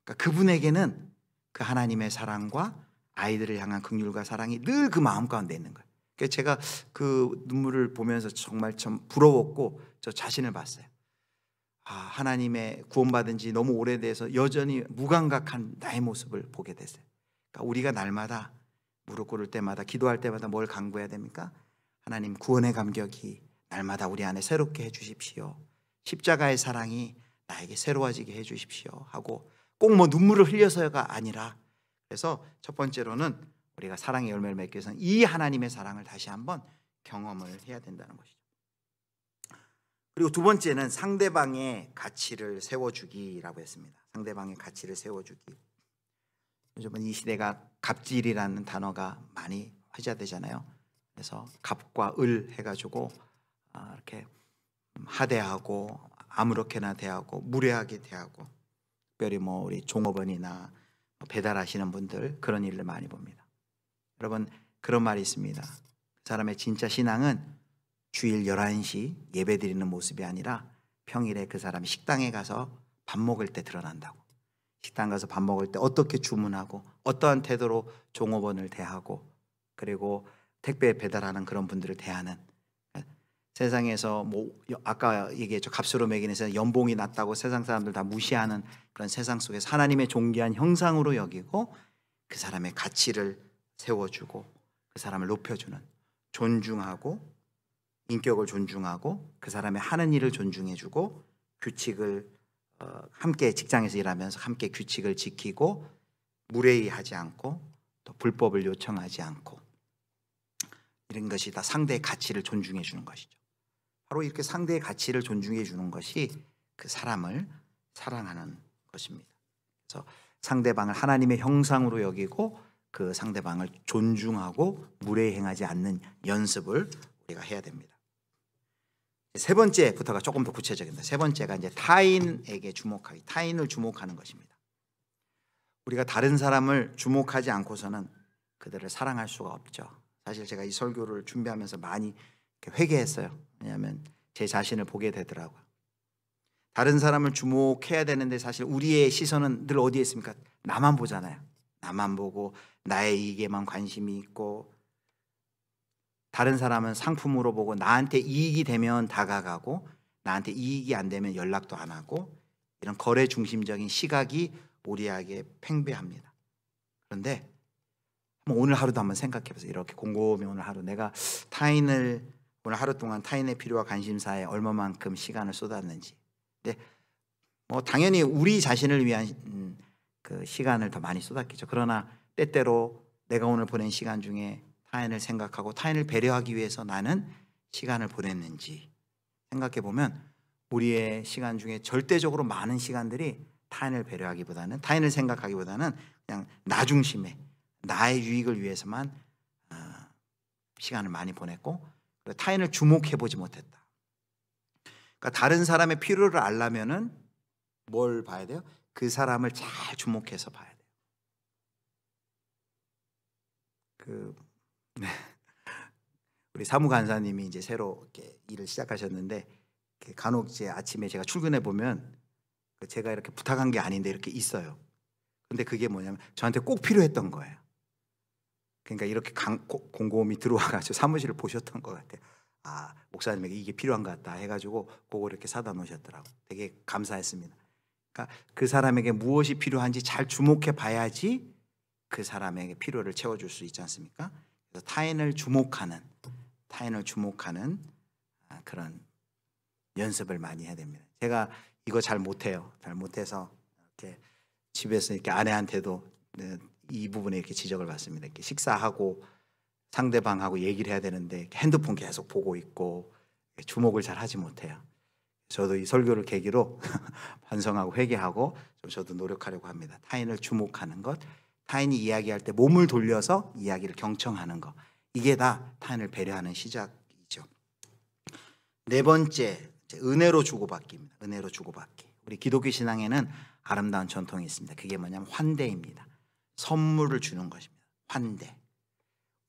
그러니까 그분에게는 그 하나님의 사랑과 아이들을 향한 긍휼과 사랑이 늘 그 마음 가운데 있는 거예요. 그래서 제가 그 눈물을 보면서 정말 참 부러웠고 저 자신을 봤어요. 하나님의 구원받은 지 너무 오래돼서 여전히 무감각한 나의 모습을 보게 됐어요. 그러니까 우리가 날마다 무릎 꿇을 때마다 기도할 때마다 뭘 간구해야 됩니까? 하나님, 구원의 감격이 날마다 우리 안에 새롭게 해주십시오. 십자가의 사랑이 나에게 새로워지게 해주십시오 하고, 꼭 뭐 눈물을 흘려서가 아니라, 그래서 첫 번째로는 우리가 사랑의 열매를 맺기 위해서는 이 하나님의 사랑을 다시 한번 경험을 해야 된다는 것이죠. 그리고 두 번째는 상대방의 가치를 세워주기라고 했습니다. 상대방의 가치를 세워주기. 요즘은 이 시대가 갑질이라는 단어가 많이 회자되잖아요. 그래서 갑과 을 해가지고 이렇게 하대하고 아무렇게나 대하고 무례하게 대하고, 특별히 뭐 우리 종업원이나 배달하시는 분들 그런 일을 많이 봅니다. 여러분, 그런 말이 있습니다. 그 사람의 진짜 신앙은 주일 11시 예배 드리는 모습이 아니라 평일에 그 사람이 식당에 가서 밥 먹을 때 드러난다고. 식당 가서 밥 먹을 때 어떻게 주문하고 어떠한 태도로 종업원을 대하고, 그리고 택배 배달하는 그런 분들을 대하는, 세상에서 뭐 아까 얘기했죠, 값으로 매기는 세상, 연봉이 낮다고 세상 사람들 다 무시하는 그런 세상 속에서 하나님의 존귀한 형상으로 여기고 그 사람의 가치를 세워주고 그 사람을 높여주는, 존중하고 인격을 존중하고 그 사람의 하는 일을 존중해주고, 규칙을 함께 직장에서 일하면서 함께 규칙을 지키고 무례히 하지 않고 또 불법을 요청하지 않고, 이런 것이 다 상대의 가치를 존중해 주는 것이죠. 바로 이렇게 상대의 가치를 존중해 주는 것이 그 사람을 사랑하는 것입니다. 그래서 상대방을 하나님의 형상으로 여기고 그 상대방을 존중하고 무례히 행하지 않는 연습을 우리가 해야 됩니다. 세 번째부터가 조금 더 구체적입니다. 세 번째가 이제 타인에게 주목하기, 타인을 주목하는 것입니다. 우리가 다른 사람을 주목하지 않고서는 그들을 사랑할 수가 없죠. 사실 제가 이 설교를 준비하면서 많이 회개했어요. 왜냐하면 제 자신을 보게 되더라고요. 다른 사람을 주목해야 되는데 사실 우리의 시선은 늘 어디에 있습니까? 나만 보잖아요. 나만 보고 나의 이익에만 관심이 있고, 다른 사람은 상품으로 보고 나한테 이익이 되면 다가가고 나한테 이익이 안 되면 연락도 안 하고, 이런 거래 중심적인 시각이 우리에게 팽배합니다. 그런데 오늘 하루도 한번 생각해 보세요. 이렇게 곰곰이 오늘 하루 내가 오늘 하루 동안 타인의 필요와 관심사에 얼마만큼 시간을 쏟았는지. 근데 뭐 당연히 우리 자신을 위한 그 시간을 더 많이 쏟았겠죠. 그러나 때때로 내가 오늘 보낸 시간 중에 타인을 생각하고 타인을 배려하기 위해서 나는 시간을 보냈는지 생각해 보면, 우리의 시간 중에 절대적으로 많은 시간들이 타인을 배려하기보다는, 타인을 생각하기보다는 그냥 나 중심에 나의 유익을 위해서만 시간을 많이 보냈고, 타인을 주목해 보지 못했다. 그러니까 다른 사람의 필요를 알려면은 뭘 봐야 돼요? 그 사람을 잘 주목해서 봐야 돼요. 우리 사무 간사님이 이제 새로 이렇게 일을 시작하셨는데, 간혹 이제 아침에 제가 출근해 보면 제가 이렇게 부탁한 게 아닌데 이렇게 있어요. 근데 그게 뭐냐면 저한테 꼭 필요했던 거예요. 그러니까 이렇게 곰곰이 들어와가지고 사무실을 보셨던 것 같아요. 목사님에게 이게 필요한 것 같다 해가지고 그거 이렇게 사다 놓으셨더라고. 되게 감사했습니다. 그러니까 그 사람에게 무엇이 필요한지 잘 주목해 봐야지 그 사람에게 필요를 채워줄 수 있지 않습니까? 그래서 타인을 주목하는 그런 연습을 많이 해야 됩니다. 제가 이거 잘 못해요. 잘 못해서 이렇게 집에서 이렇게 아내한테도 이 부분에 이렇게 지적을 받습니다. 이렇게 식사하고 상대방하고 얘기를 해야 되는데 핸드폰 계속 보고 있고 주목을 잘 하지 못해요. 저도 이 설교를 계기로 반성하고 회개하고 좀 저도 노력하려고 합니다. 타인을 주목하는 것, 타인이 이야기할 때 몸을 돌려서 이야기를 경청하는 것, 이게 다 타인을 배려하는 시작이죠. 네 번째, 은혜로 주고받기입니다. 은혜로 주고받기. 우리 기독교 신앙에는 아름다운 전통이 있습니다. 그게 뭐냐면 환대입니다. 선물을 주는 것입니다. 환대.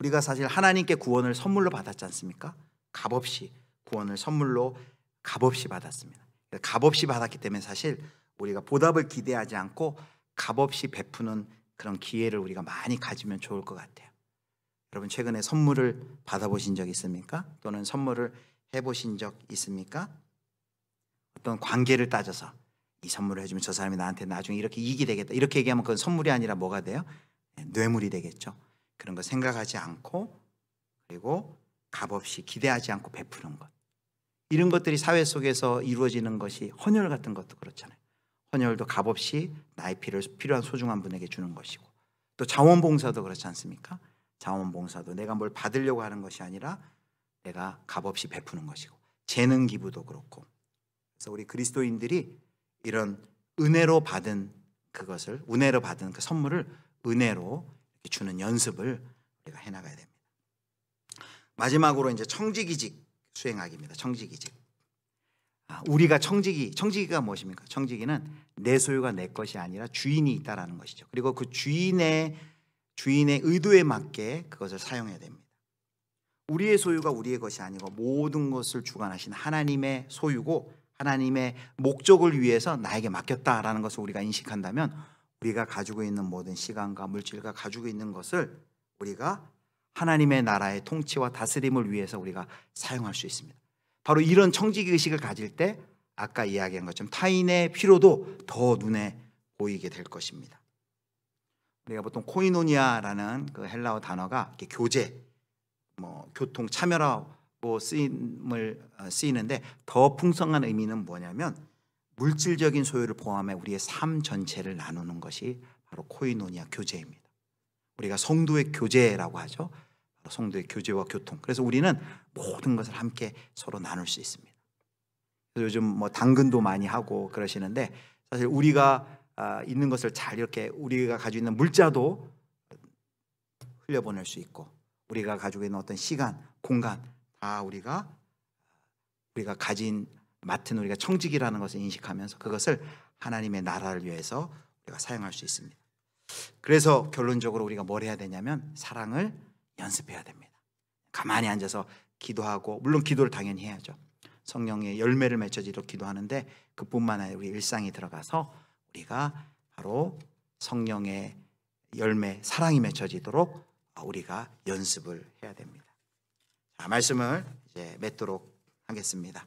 우리가 사실 하나님께 구원을 선물로 받았지 않습니까? 값없이 구원을 선물로 값없이 받았습니다. 값없이 받았기 때문에 사실 우리가 보답을 기대하지 않고 값없이 베푸는 그런 기회를 우리가 많이 가지면 좋을 것 같아요. 여러분 최근에 선물을 받아보신 적 있습니까? 또는 선물을 해보신 적 있습니까? 어떤 관계를 따져서 이 선물을 해주면 저 사람이 나한테 나중에 이렇게 이익이 되겠다 이렇게 얘기하면 그건 선물이 아니라 뭐가 돼요? 뇌물이 되겠죠. 그런 거 생각하지 않고 그리고 값없이 기대하지 않고 베푸는 것, 이런 것들이 사회 속에서 이루어지는 것이 헌혈 같은 것도 그렇잖아요. 헌혈도 값없이 나의 피를 필요한 소중한 분에게 주는 것이고, 또 자원봉사도 그렇지 않습니까? 자원봉사도 내가 뭘 받으려고 하는 것이 아니라 내가 값없이 베푸는 것이고, 재능 기부도 그렇고. 그래서 우리 그리스도인들이 이런 은혜로 받은 그것을, 은혜로 받은 그 선물을 은혜로 주는 연습을 우리가 해나가야 됩니다. 마지막으로 이제 청지기직 수행하기입니다. 청지기직. 우리가 청지기가 무엇입니까? 청지기는 내 소유가 내 것이 아니라 주인이 있다라는 것이죠. 그리고 그 주인의 의도에 맞게 그것을 사용해야 됩니다. 우리의 소유가 우리의 것이 아니고 모든 것을 주관하신 하나님의 소유고 하나님의 목적을 위해서 나에게 맡겼다라는 것을 우리가 인식한다면, 우리가 가지고 있는 모든 시간과 물질과 가지고 있는 것을 우리가 하나님의 나라의 통치와 다스림을 위해서 우리가 사용할 수 있습니다. 바로 이런 청지기 의식을 가질 때 아까 이야기한 것처럼 타인의 필요도 더 눈에 보이게 될 것입니다. 우리가 보통 코이노니아라는 그 헬라어 단어가 이렇게 교제, 교통, 참여라고 쓰이는데 더 풍성한 의미는 뭐냐면 물질적인 소유를 포함해 우리의 삶 전체를 나누는 것이 바로 코이노니아, 교제입니다. 우리가 성도의 교제라고 하죠. 바로 성도의 교제와 교통. 그래서 우리는 모든 것을 함께 서로 나눌 수 있습니다. 그래서 요즘 당근도 많이 하고 그러시는데, 사실 우리가 있는 것을 잘 이렇게 우리가 가지고 있는 물자도 흘려보낼 수 있고, 우리가 가지고 있는 어떤 시간, 공간 다 우리가 맡은 우리가 청지기라는 것을 인식하면서 그것을 하나님의 나라를 위해서 우리가 사용할 수 있습니다. 그래서 결론적으로 우리가 뭘 해야 되냐면 사랑을 연습해야 됩니다. 가만히 앉아서 기도하고, 물론 기도를 당연히 해야죠. 성령의 열매를 맺혀지도록 기도하는데, 그뿐만 아니라 우리 일상이 들어가서 우리가 바로 성령의 열매, 사랑이 맺혀지도록 우리가 연습을 해야 됩니다. 자, 말씀을 이제 맺도록 하겠습니다.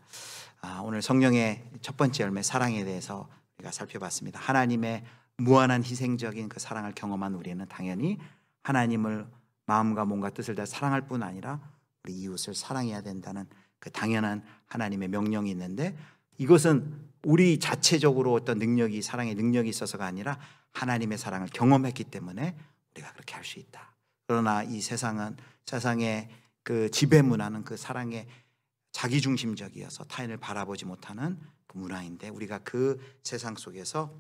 오늘 성령의 첫 번째 열매, 사랑에 대해서 우리가 살펴봤습니다. 하나님의 무한한 희생적인 그 사랑을 경험한 우리는 당연히 하나님을 마음과 몸과 뜻을 다 사랑할 뿐 아니라 우리 이웃을 사랑해야 된다는 그 당연한 하나님의 명령이 있는데, 이것은 우리 자체적으로 어떤 능력이, 사랑의 능력이 있어서가 아니라 하나님의 사랑을 경험했기 때문에 우리가 그렇게 할 수 있다. 그러나 이 세상의 그 지배 문화는 그 사랑에 자기중심적이어서 타인을 바라보지 못하는 그 문화인데, 우리가 그 세상 속에서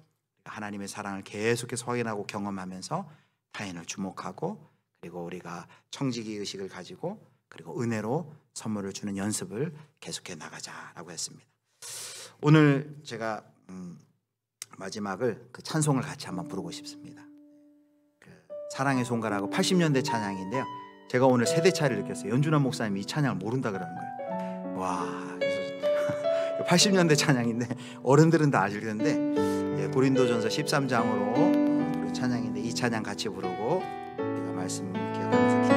하나님의 사랑을 계속해서 확인하고 경험하면서 타인을 주목하고, 그리고 우리가 청지기 의식을 가지고 그리고 은혜로 선물을 주는 연습을 계속해 나가자라고 했습니다. 오늘 제가 마지막을 그 찬송을 같이 한번 부르고 싶습니다. 그 사랑의 손가락하고 80년대 찬양인데요. 제가 오늘 세대 차이를 느꼈어요. 연준환 목사님이 이 찬양을 모른다 그러는 거예요. 와, 80년대 찬양인데 어른들은 다 아실 텐데, 고린도전서 13장으로 부른 찬양인데 이 찬양 같이 부르고 우리가 말씀 기억하면서